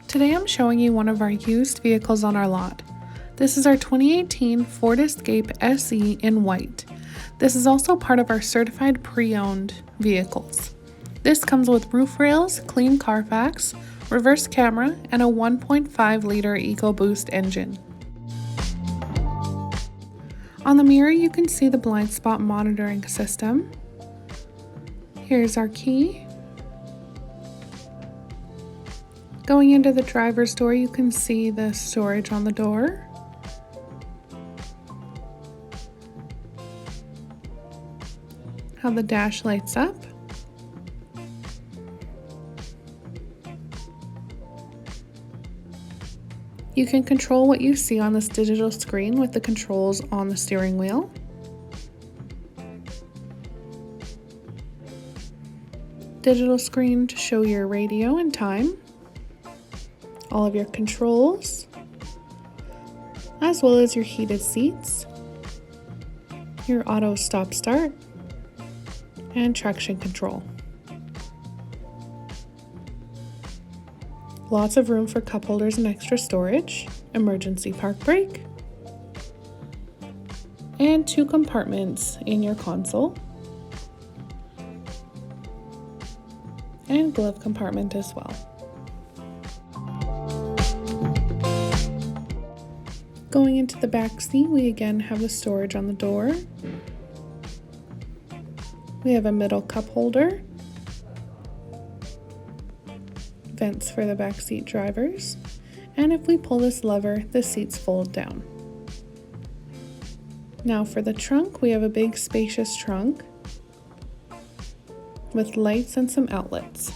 Today I'm showing you one of our used vehicles on our lot. This is our 2018 Ford Escape SE in white. This is also part of our certified pre-owned vehicles. This comes with roof rails, clean Carfax, reverse camera, and a 1.5-liter EcoBoost engine. On the mirror you can see the blind spot monitoring system. Here's our key. Going into the driver's door, you can see the storage on the door. How the dash lights up. You can control what you see on this digital screen with the controls on the steering wheel. Digital screen to show your radio and time. All of your controls, as well as your heated seats, your auto stop start, and traction control. Lots of room for cup holders and extra storage, emergency park brake, and 2 compartments in your console, and glove compartment as well. Going into the back seat, we again have the storage on the door. We have a middle cup holder, vents for the back seat drivers, and if we pull this lever, the seats fold down. Now for the trunk, we have a big spacious trunk with lights and some outlets.